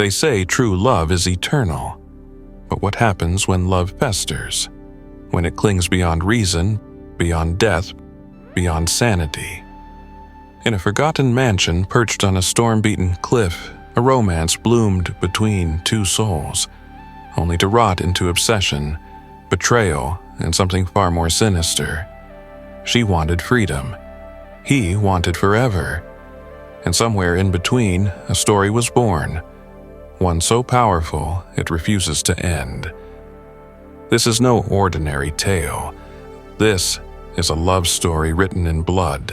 They say true love is eternal, but what happens when love festers? When it clings beyond reason, beyond death, beyond sanity? In a forgotten mansion perched on a storm-beaten cliff, a romance bloomed between two souls, only to rot into obsession, betrayal, and something far more sinister. She wanted freedom. He wanted forever. And somewhere in between, a story was born, one so powerful it refuses to end. This is no ordinary tale. This is a love story written in blood.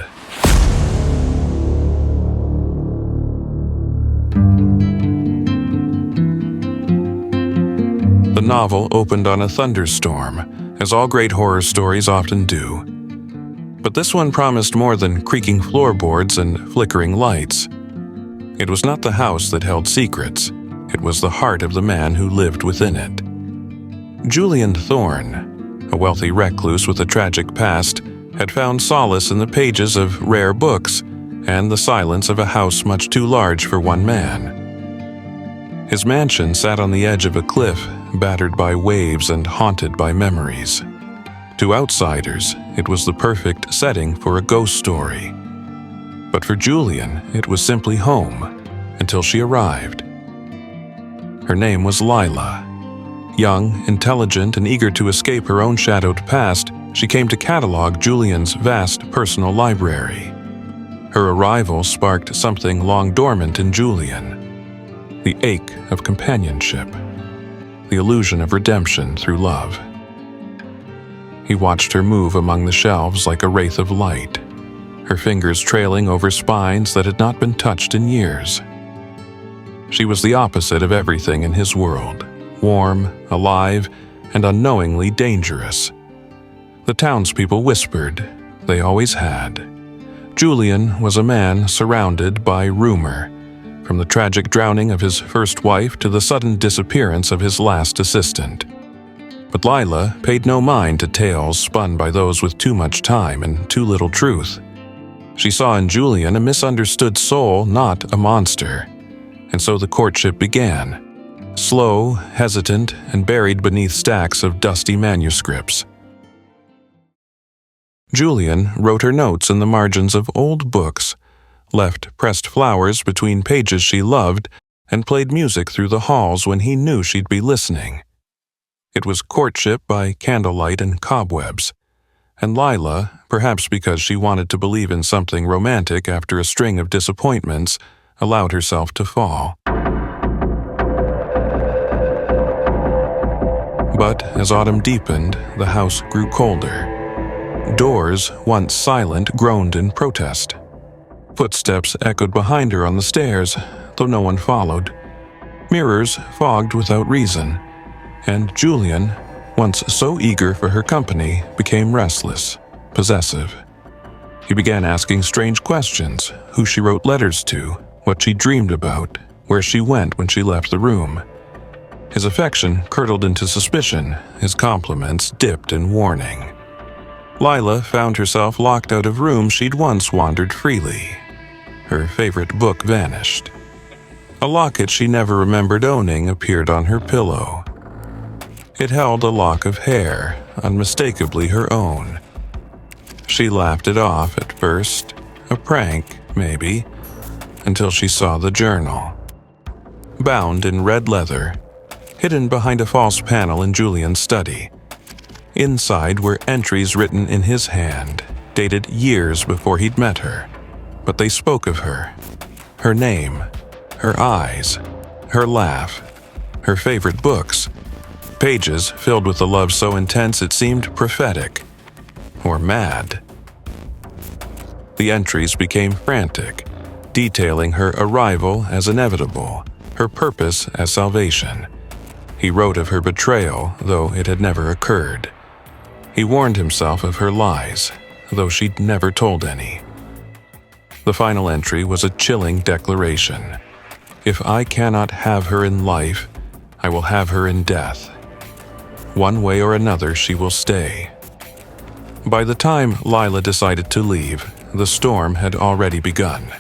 The novel opened on a thunderstorm, as all great horror stories often do. But this one promised more than creaking floorboards and flickering lights. It was not the house that held secrets. It was the heart of the man who lived within it. Julian Thorne, a wealthy recluse with a tragic past, had found solace in the pages of rare books and the silence of a house much too large for one man. His mansion sat on the edge of a cliff, battered by waves and haunted by memories. To outsiders, it was the perfect setting for a ghost story. But for Julian, it was simply home, until she arrived. Her name was Lila. Young, intelligent, and eager to escape her own shadowed past, she came to catalog Julian's vast personal library. Her arrival sparked something long dormant in Julian: the ache of companionship, the illusion of redemption through love. He watched her move among the shelves like a wraith of light, her fingers trailing over spines that had not been touched in years. She was the opposite of everything in his world: warm, alive, and unknowingly dangerous. The townspeople whispered. They always had. Julian was a man surrounded by rumor, from the tragic drowning of his first wife to the sudden disappearance of his last assistant. But Lila paid no mind to tales spun by those with too much time and too little truth. She saw in Julian a misunderstood soul, not a monster. And so the courtship began, slow, hesitant, and buried beneath stacks of dusty manuscripts. Julian wrote her notes in the margins of old books, left pressed flowers between pages she loved, and played music through the halls when he knew she'd be listening. It was courtship by candlelight and cobwebs, and Lila, perhaps because she wanted to believe in something romantic after a string of disappointments, allowed herself to fall. But as autumn deepened, the house grew colder. Doors, once silent, groaned in protest. Footsteps echoed behind her on the stairs, though no one followed. Mirrors fogged without reason, and Julian, once so eager for her company, became restless, possessive. He began asking strange questions: who she wrote letters to, what she dreamed about, where she went when she left the room. His affection curdled into suspicion, his compliments dipped in warning. Lila found herself locked out of rooms she'd once wandered freely. Her favorite book vanished. A locket she never remembered owning appeared on her pillow. It held a lock of hair, unmistakably her own. She laughed it off at first, a prank, maybe, until she saw the journal. Bound in red leather, hidden behind a false panel in Julian's study. Inside were entries written in his hand, dated years before he'd met her. But they spoke of her name, her eyes, her laugh, her favorite books. Pages filled with a love so intense it seemed prophetic, or mad. The entries became frantic, detailing her arrival as inevitable, her purpose as salvation. He wrote of her betrayal, though it had never occurred. He warned himself of her lies, though she'd never told any. The final entry was a chilling declaration. If I cannot have her in life, I will have her in death. One way or another, she will stay. By the time Lila decided to leave, the storm had already begun.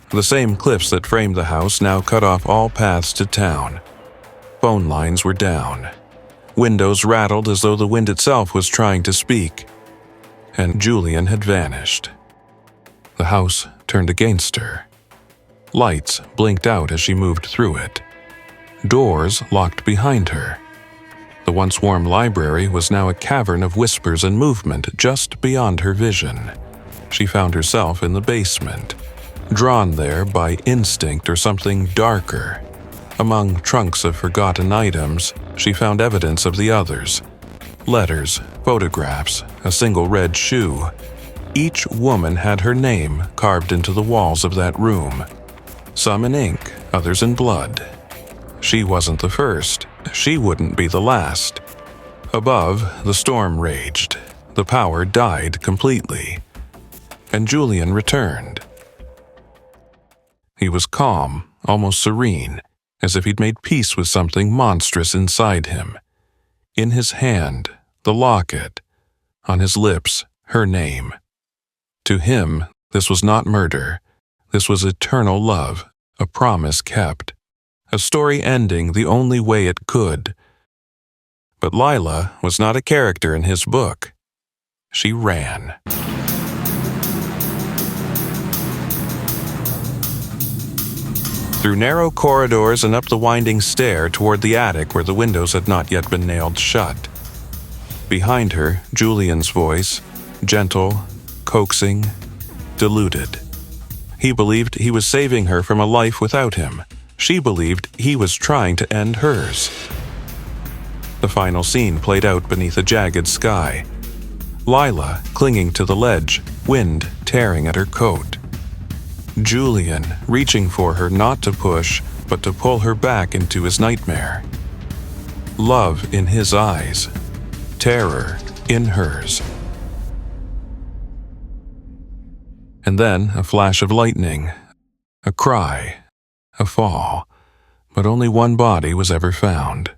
The same cliffs that framed the house now cut off all paths to town. Phone lines were down. Windows rattled as though the wind itself was trying to speak. And Julian had vanished. The house turned against her. Lights blinked out as she moved through it. Doors locked behind her. The once warm library was now a cavern of whispers and movement just beyond her vision. She found herself in the basement, drawn there by instinct or something darker. Among trunks of forgotten items, she found evidence of the others. Letters, photographs, a single red shoe. Each woman had her name carved into the walls of that room. Some in ink, others in blood. She wasn't the first. She wouldn't be the last. Above, the storm raged. The power died completely. And Julian returned. He was calm, almost serene, as if he'd made peace with something monstrous inside him. In his hand, the locket. On his lips, her name. To him, this was not murder. This was eternal love, a promise kept. A story ending the only way it could. But Lila was not a character in his book. She ran. Through narrow corridors and up the winding stair toward the attic where the windows had not yet been nailed shut. Behind her, Julian's voice, gentle, coaxing, diluted. He believed he was saving her from a life without him. She believed he was trying to end hers. The final scene played out beneath a jagged sky. Lila clinging to the ledge, wind tearing at her coat. Julian reaching for her not to push, but to pull her back into his nightmare. Love in his eyes, terror in hers. And then a flash of lightning, a cry, a fall, but only one body was ever found.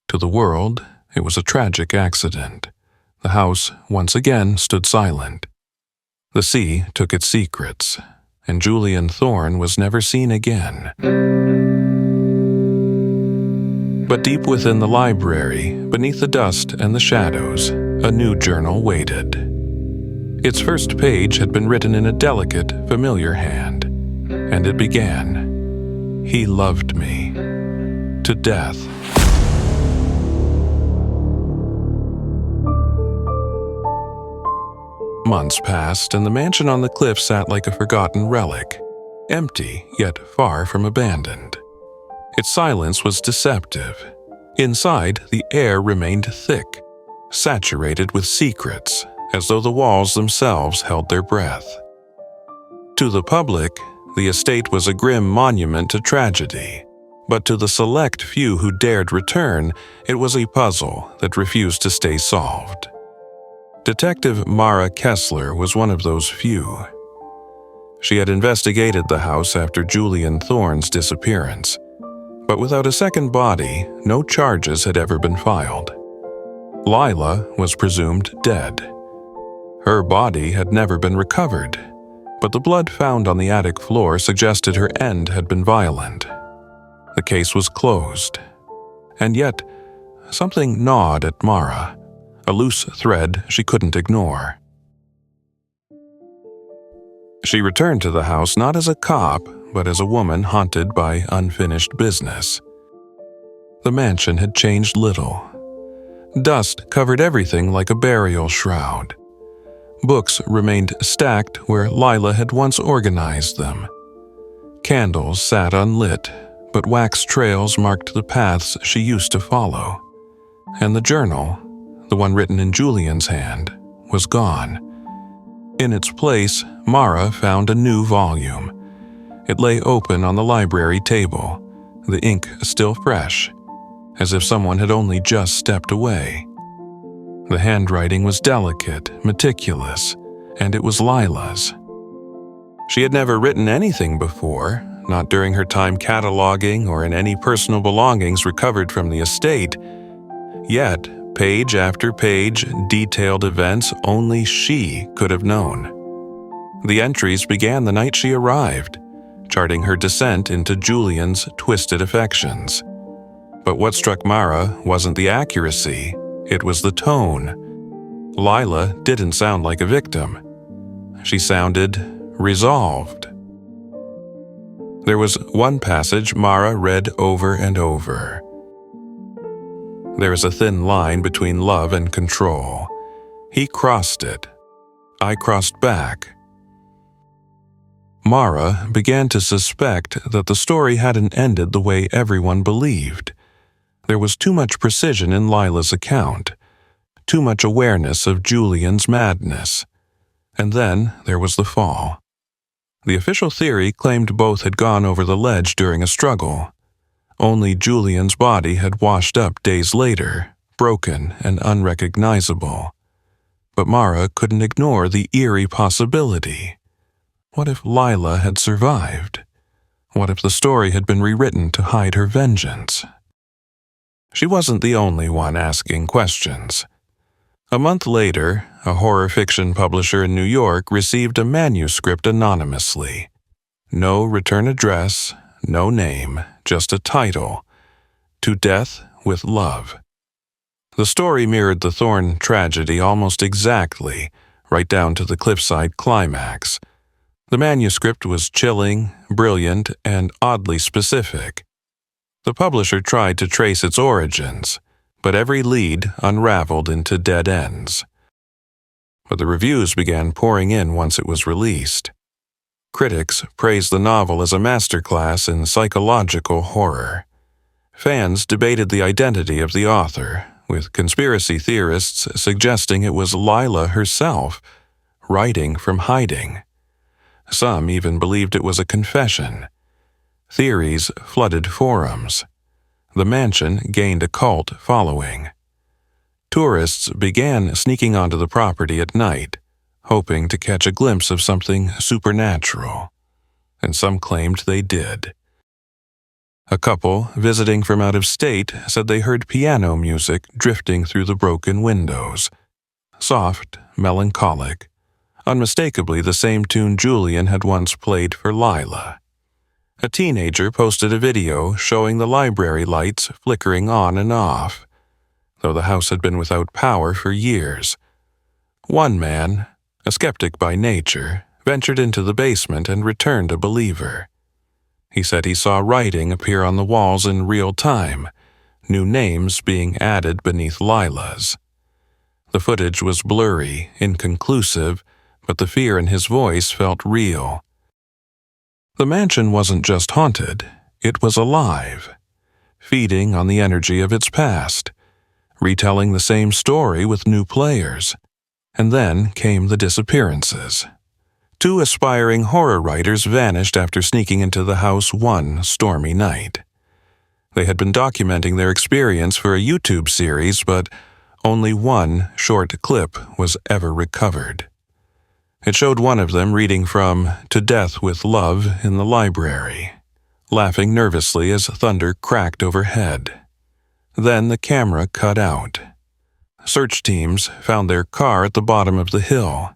To the world, it was a tragic accident. The house once again stood silent. The sea took its secrets, and Julian Thorne was never seen again. But deep within the library, beneath the dust and the shadows, a new journal waited. Its first page had been written in a delicate, familiar hand, and it began, "He loved me to death." Months passed, and the mansion on the cliff sat like a forgotten relic, empty yet far from abandoned. Its silence was deceptive. Inside, the air remained thick, saturated with secrets, as though the walls themselves held their breath. To the public, the estate was a grim monument to tragedy, but to the select few who dared return, it was a puzzle that refused to stay solved. Detective Mara Kessler was one of those few. She had investigated the house after Julian Thorne's disappearance, but without a second body, no charges had ever been filed. Lila was presumed dead. Her body had never been recovered, but the blood found on the attic floor suggested her end had been violent. The case was closed. And yet, something gnawed at Mara, a loose thread she couldn't ignore. She returned to the house not as a cop, but as a woman haunted by unfinished business. The mansion had changed little. Dust covered everything like a burial shroud. Books remained stacked where Lila had once organized them. Candles sat unlit, but wax trails marked the paths she used to follow. And the journal, the one written in Julian's hand, was gone. In its place, Mara found a new volume. It lay open on the library table, the ink still fresh, as if someone had only just stepped away. The handwriting was delicate, meticulous, and it was Lila's. She had never written anything before, not during her time cataloging or in any personal belongings recovered from the estate. Yet, page after page detailed events only she could have known. The entries began the night she arrived. charting her descent into Julian's twisted affections. But what struck Mara wasn't the accuracy, it was the tone. Lila didn't sound like a victim. She sounded resolved. There was one passage Mara read over and over. There is a thin line between love and control. He crossed it. I crossed back. Mara began to suspect that the story hadn't ended the way everyone believed. There was too much precision in Lila's account, too much awareness of Julian's madness. And then there was the fall. The official theory claimed both had gone over the ledge during a struggle. Only Julian's body had washed up days later, broken and unrecognizable. But Mara couldn't ignore the eerie possibility. What if Lila had survived? What if the story had been rewritten to hide her vengeance? She wasn't the only one asking questions. A month later, a horror fiction publisher in New York received a manuscript anonymously. No return address, no name, just a title: To Death with Love. The story mirrored the Thorne tragedy almost exactly, right down to the cliffside climax. The manuscript was chilling, brilliant, and oddly specific. The publisher tried to trace its origins, but every lead unraveled into dead ends. But the reviews began pouring in once it was released. Critics praised the novel as a masterclass in psychological horror. Fans debated the identity of the author, with conspiracy theorists suggesting it was Lila herself, writing from hiding. Some even believed it was a confession. Theories flooded forums. The mansion gained a cult following. Tourists began sneaking onto the property at night, hoping to catch a glimpse of something supernatural. And some claimed they did. A couple visiting from out of state said they heard piano music drifting through the broken windows. Soft, melancholic, unmistakably the same tune Julian had once played for Lila. A teenager posted a video showing the library lights flickering on and off, though the house had been without power for years. One man, a skeptic by nature, ventured into the basement and returned a believer. He said he saw writing appear on the walls in real time, new names being added beneath Lila's. The footage was blurry, inconclusive, but the fear in his voice felt real. The mansion wasn't just haunted, it was alive, feeding on the energy of its past, retelling the same story with new players. And then came the disappearances. 2 aspiring horror writers vanished after sneaking into the house one stormy night. They had been documenting their experience for a YouTube series, but only one short clip was ever recovered. It showed one of them reading from To Death with Love in the library, laughing nervously as thunder cracked overhead. Then the camera cut out. Search teams found their car at the bottom of the hill.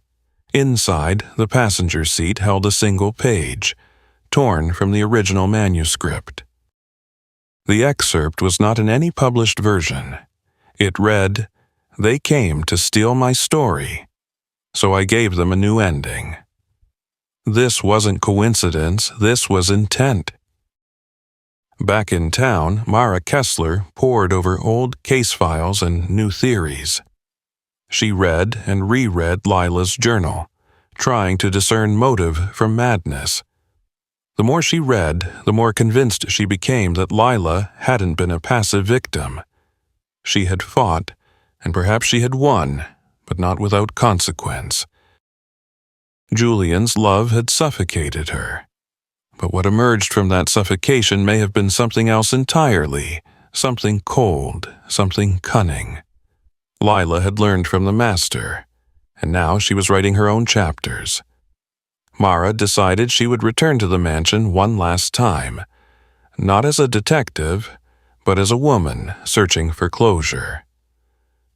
Inside, the passenger seat held a single page, torn from the original manuscript. The excerpt was not in any published version. It read, "They came to steal my story, so I gave them a new ending." This wasn't coincidence, this was intent. Back in town, Mara Kessler pored over old case files and new theories. She read and reread Lila's journal, trying to discern motive from madness. The more she read, the more convinced she became that Lila hadn't been a passive victim. She had fought, and perhaps she had won, but not without consequence. Julian's love had suffocated her. But what emerged from that suffocation may have been something else entirely, something cold, something cunning. Lila had learned from the master, and now she was writing her own chapters. Mara decided she would return to the mansion one last time, not as a detective, but as a woman searching for closure.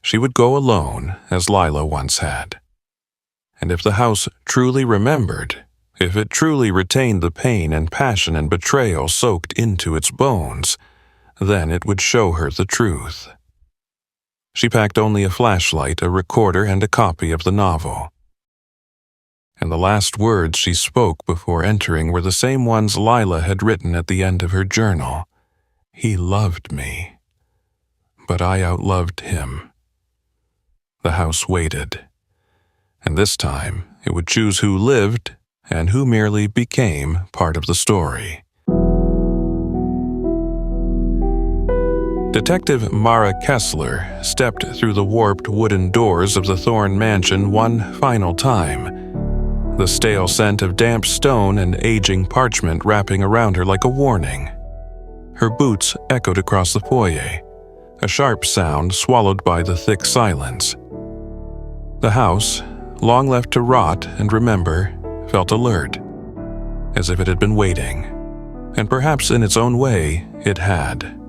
She would go alone, as Lila once had. And if the house truly remembered, If it truly retained the pain and passion and betrayal soaked into its bones, then it would show her the truth. She packed only a flashlight, a recorder, and a copy of the novel. And the last words she spoke before entering were the same ones Lila had written at the end of her journal. He loved me, but I outloved him. The house waited, and this time it would choose who lived and who merely became part of the story. Detective Mara Kessler stepped through the warped wooden doors of the Thorne mansion one final time, the stale scent of damp stone and aging parchment wrapping around her like a warning. Her boots echoed across the foyer, a sharp sound swallowed by the thick silence. The house, long left to rot and remember, felt alert, as if it had been waiting. And perhaps in its own way, it had.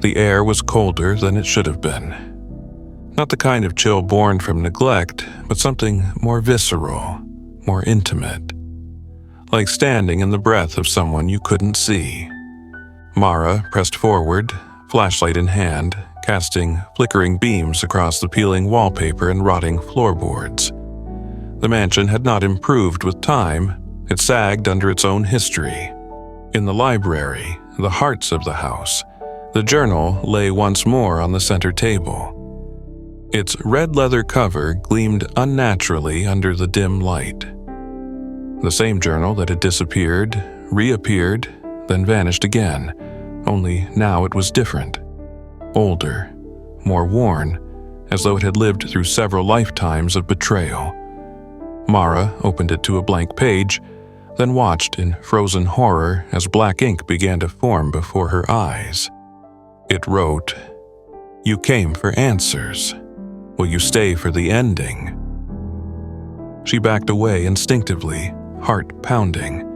The air was colder than it should have been. Not the kind of chill born from neglect, but something more visceral, more intimate. Like standing in the breath of someone you couldn't see. Mara pressed forward, flashlight in hand, casting flickering beams across the peeling wallpaper and rotting floorboards. The mansion had not improved with time. It sagged under its own history. In the library, the hearts of the house, the journal lay once more on the center table. Its red leather cover gleamed unnaturally under the dim light. The same journal that had disappeared, reappeared, then vanished again, only now it was different. Older, more worn, as though it had lived through several lifetimes of betrayal. Mara opened it to a blank page, then watched in frozen horror as black ink began to form before her eyes. It wrote, "You came for answers. Will you stay for the ending?" She backed away instinctively, heart pounding.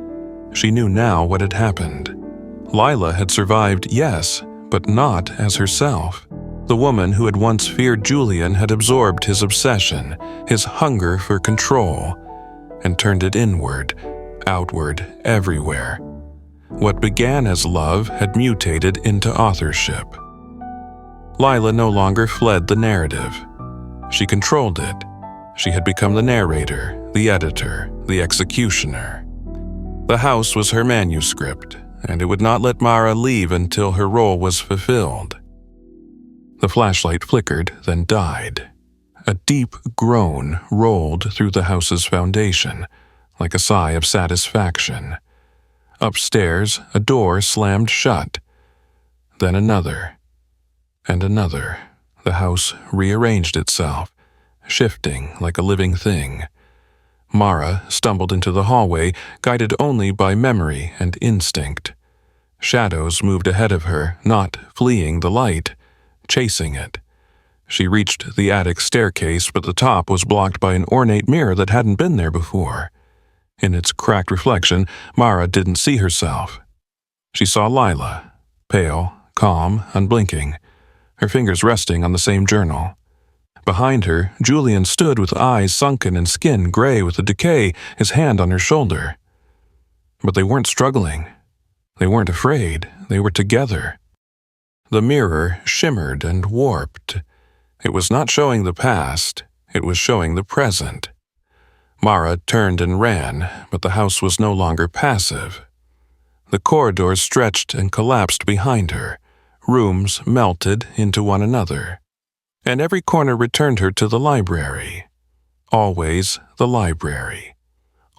She knew now what had happened. Lila had survived, yes, but not as herself. The woman who had once feared Julian had absorbed his obsession, his hunger for control, and turned it inward, outward, everywhere. What began as love had mutated into authorship. Lila no longer fled the narrative. She controlled it. She had become the narrator, the editor, the executioner. The house was her manuscript, and it would not let Mara leave until her role was fulfilled. The flashlight flickered, then died. A deep groan rolled through the house's foundation, like a sigh of satisfaction. Upstairs, a door slammed shut. Then another, and another. The house rearranged itself, shifting like a living thing. Mara stumbled into the hallway, guided only by memory and instinct. Shadows moved ahead of her, not fleeing the light, chasing it. She reached the attic staircase, but the top was blocked by an ornate mirror that hadn't been there before. In its cracked reflection, Mara didn't see herself. She saw Lila, pale, calm, unblinking, her fingers resting on the same journal. Behind her, Julian stood with eyes sunken and skin gray with the decay, his hand on her shoulder. But they weren't struggling. They weren't afraid. They were together. The mirror shimmered and warped. It was not showing the past. It was showing the present. Mara turned and ran, but the house was no longer passive. The corridors stretched and collapsed behind her. Rooms melted into one another. And every corner returned her to the library. Always the library.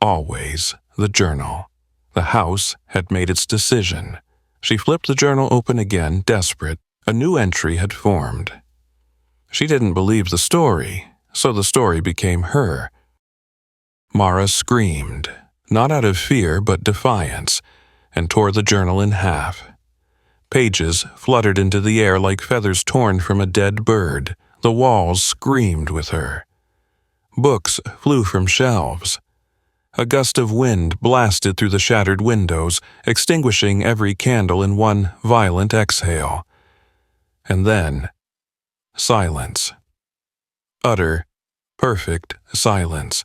Always the journal. The house had made its decision. She flipped the journal open again, desperate. A new entry had formed. She didn't believe the story, so the story became her. Mara screamed, not out of fear but defiance, and tore the journal in half. Pages fluttered into the air like feathers torn from a dead bird. The walls screamed with her. Books flew from shelves. A gust of wind blasted through the shattered windows, extinguishing every candle in one violent exhale. And then, silence. Utter, perfect silence.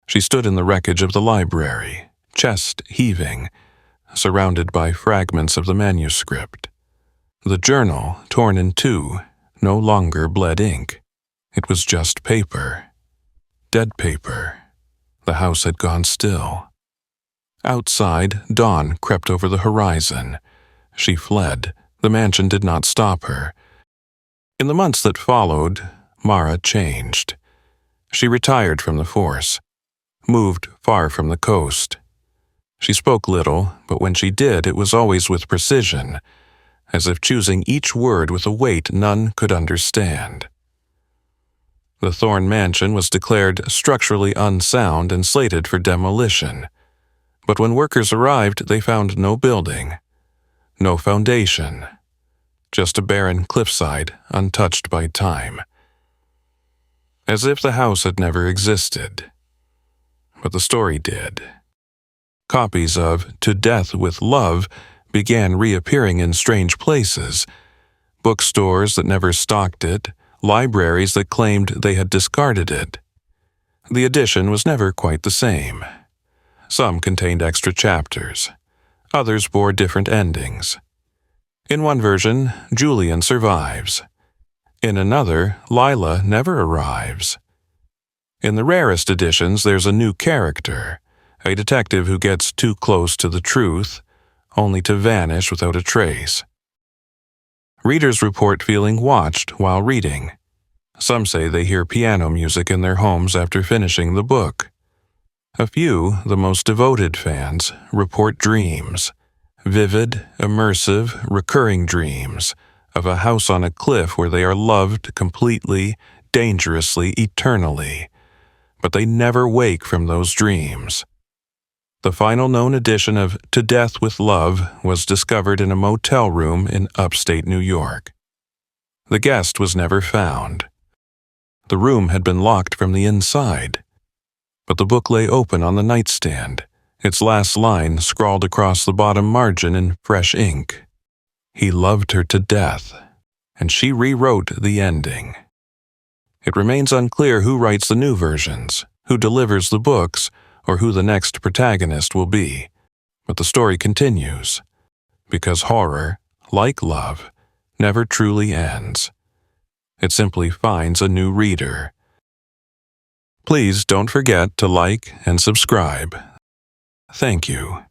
She stood in the wreckage of the library, chest heaving, surrounded by fragments of the manuscript. The journal, torn in two, no longer bled ink. It was just paper. Dead paper. The house had gone still. Outside, dawn crept over the horizon. She fled. The mansion did not stop her. In the months that followed, Mara changed. She retired from the force, moved far from the coast. She spoke little, but when she did, it was always with precision, as if choosing each word with a weight none could understand. The Thorne mansion was declared structurally unsound and slated for demolition. But when workers arrived, they found no building, no foundation, just a barren cliffside untouched by time. As if the house had never existed. But the story did. Copies of To Death with Love began reappearing in strange places, bookstores that never stocked it, libraries that claimed they had discarded it. The edition was never quite the same. Some contained extra chapters. Others bore different endings. In one version, Julian survives. In another, Lila never arrives. In the rarest editions, there's a new character, a detective who gets too close to the truth, only to vanish without a trace. Readers report feeling watched while reading. Some say they hear piano music in their homes after finishing the book. A few, the most devoted fans, report dreams, vivid, immersive, recurring dreams of a house on a cliff where they are loved completely, dangerously, eternally. But they never wake from those dreams. The final known edition of To Death with Love was discovered in a motel room in upstate New York. The guest was never found. The room had been locked from the inside, but the book lay open on the nightstand, its last line scrawled across the bottom margin in fresh ink. He loved her to death, and she rewrote the ending. It remains unclear who writes the new versions, who delivers the books, or who the next protagonist will be. But the story continues, because horror, like love, never truly ends. It simply finds a new reader. Please don't forget to like and subscribe. Thank you.